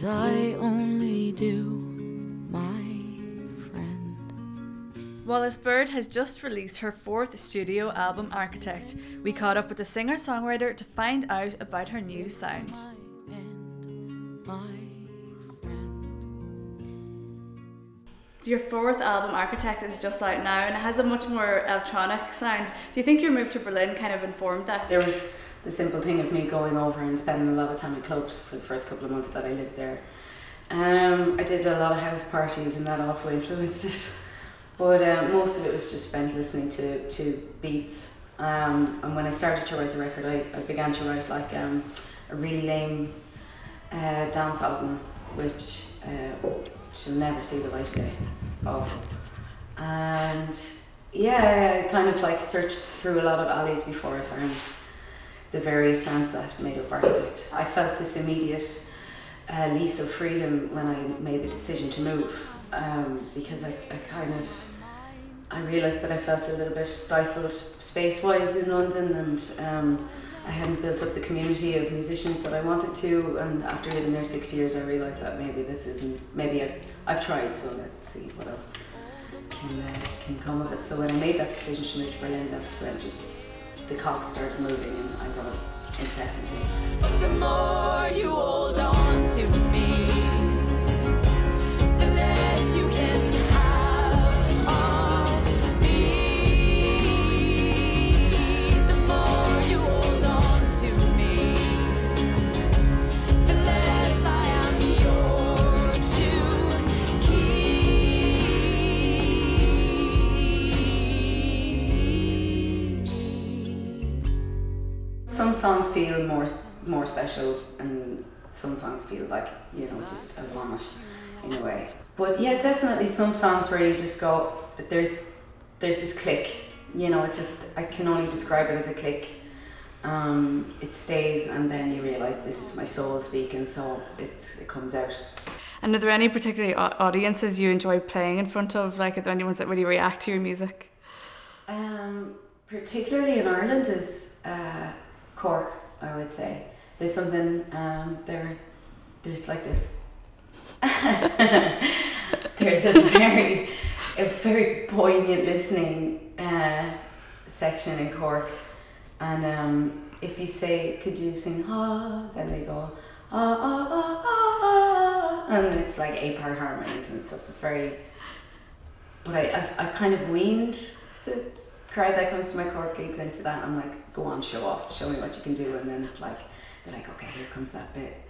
'cause I only do my friend. Wallis Bird has just released her 4th studio album, Architect. We caught up with the singer-songwriter to find out about her new sound. So your 4th album, Architect, is just out now and it has a much more electronic sound. Do you think your move to Berlin kind of informed that? There was the simple thing of me going over and spending a lot of time in clubs for the first couple of months that I lived there. I did a lot of house parties and that also influenced it. But most of it was just spent listening to beats. And when I started to write the record, I began to write like a really lame dance album, which she'll never see the light of day. It's awful. And yeah, I kind of like searched through a lot of alleys before I found the various sounds that made up Architect. I felt this immediate lease of freedom when I made the decision to move, because I realised that I felt a little bit stifled space-wise in London, and I hadn't built up the community of musicians that I wanted to, and after living there 6 years I realised that maybe I've tried, so let's see what else can come of it. So when I made that decision to move to Berlin, that's when just the cogs started moving and I wrote incessantly. But the more you hold on to me, the less you can have of me. The more you hold on to me, the less I am yours to keep. Some songs feel more special, and some songs feel like, you know, just a vomit in a way. But yeah, definitely some songs where you just go, but there's this click, you know, I can only describe it as a click. It stays, and then you realise this is my soul speaking, so it comes out. And are there any particular audiences you enjoy playing in front of? Like, are there any ones that really react to your music? Particularly in Ireland is Cork, I would say. There's something there's like this. There's a very poignant listening section in Cork, and if you say, could you sing ah, then they go ah ah ah ah, and it's like 8-part harmonies and stuff. It's very, but I've kind of weaned the crowd that comes to my Cork gigs into that. I'm like, go on, show off, show me what you can do, and then it's like, they're like, okay, here comes that bit,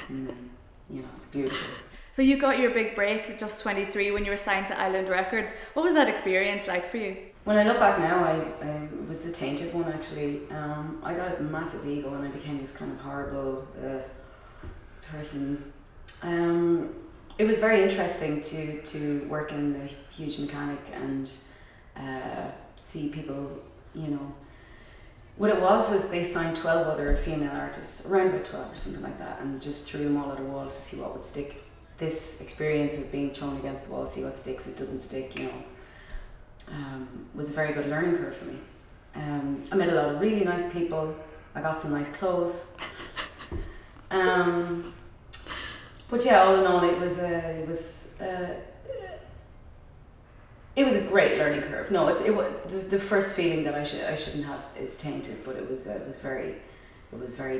and then, you know, it's beautiful. So you got your big break at just 23 when you were signed to Island Records. What was that experience like for you? When I look back now, I was a tainted one actually. I got a massive ego and I became this kind of horrible person. It was very interesting to work in a huge mechanic and see people, you know. What it was they signed 12 other female artists, around about 12 or something like that, and just threw them all at a wall to see what would stick. This experience of being thrown against the wall, see what sticks, it doesn't stick, you know, was a very good learning curve for me. I met a lot of really nice people, I got some nice clothes. But yeah, all in all, it was a great learning curve. No, the first feeling that I shouldn't have is tainted, but it was very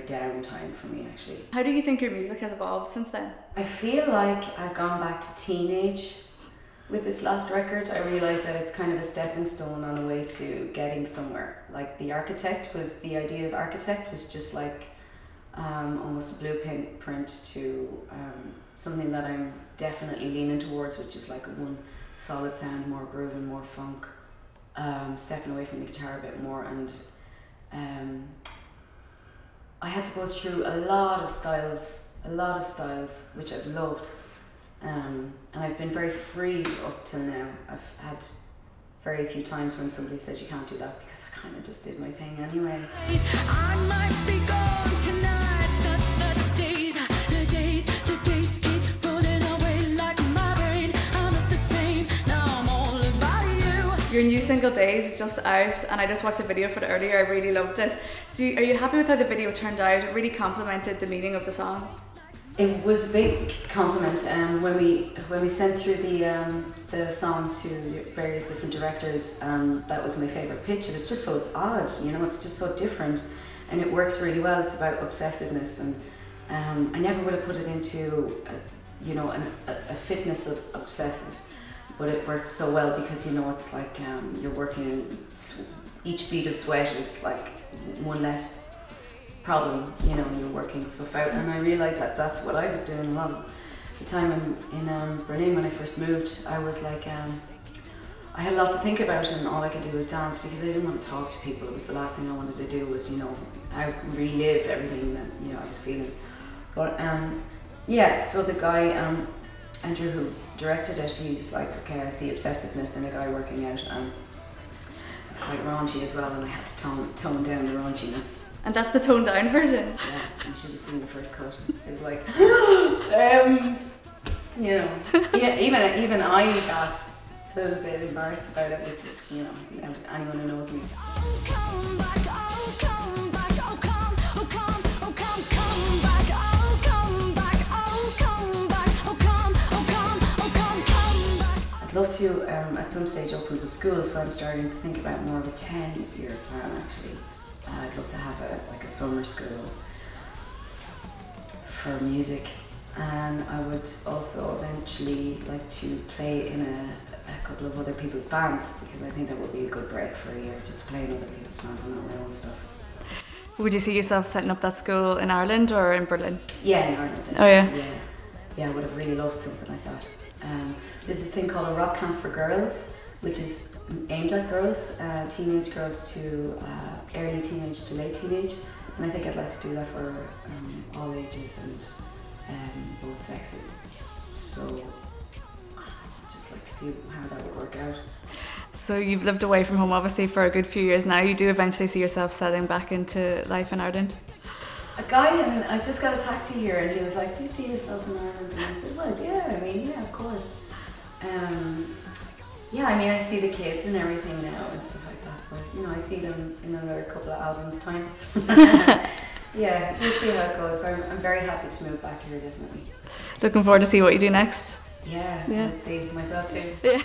downtime for me actually. How do you think your music has evolved since then? I feel like I've gone back to teenage with this last record. I realised that it's kind of a stepping stone on the way to getting somewhere. Like the idea of Architect was just like almost a blueprint to something that I'm definitely leaning towards, which is like one solid sound, more groove and more funk, stepping away from the guitar a bit more, and I had to go through a lot of styles, which I've loved, and I've been very freed up till now. I've had very few times when somebody said you can't do that, because I kind of just did my thing anyway. I might be gone tonight. The days keep running away like my brain. I'm not the same. Now I'm all about you. Your new single Days is just out, and I just watched a video for it earlier. I really loved it. Are you happy with how the video turned out? It really complemented the meaning of the song. It was a big compliment. When we sent through the song to various different directors, that was my favourite pitch. It was just so odd, you know. It's just so different, and it works really well. It's about obsessiveness, and I never would have put it into a fitness of obsessive, but it worked so well because, you know, it's like you're working. Each bead of sweat is like one less problem, you know, you're working stuff out. And I realised that that's what I was doing a lot of the time in Berlin when I first moved. I was like, I had a lot to think about, and all I could do was dance because I didn't want to talk to people. It was the last thing I wanted to do was, you know, relive everything that, you know, I was feeling. But yeah, so the guy, Andrew, who directed it, he was like, okay, I see obsessiveness in a guy working out. It's quite raunchy as well, and I had to tone down the raunchiness. And that's the toned down version? Yeah, you should have seen the first cut. It was like, you know, yeah, even I got a little bit embarrassed about it, which is, you know, anyone who knows me. Oh, come back, oh, come back, oh, come, oh, come, oh, come back, oh, come back, oh, come back, oh, come, oh, come, oh, come back. I'd love to, at some stage, open up a school, so I'm starting to think about more of a 10-year plan, actually. I'd love to have a summer school for music, and I would also eventually like to play in a couple of other people's bands, because I think that would be a good break for a year, just to play in other people's bands and not my own stuff. Would you see yourself setting up that school in Ireland or in Berlin? Yeah, in Ireland. Oh yeah? Yeah, I would have really loved something like that. There's this thing called a rock camp for girls, which is aimed at girls, teenage girls to early teenage to late teenage, and I think I'd like to do that for all ages and both sexes. So I'd just like to see how that would work out. So you've lived away from home obviously for a good few years now. You do eventually see yourself settling back into life in Ireland? A guy, and I just got a taxi here, and he was like, do you see yourself in Ireland? And I said, well, yeah, I mean, yeah, of course. Yeah, I mean, I see the kids and everything now and stuff like that, but, you know, I see them in another couple of albums' time. Yeah, we'll see how it goes. I'm very happy to move back here, definitely. Looking forward to see what you do next. Yeah, Yeah. let's see, myself too. Yeah.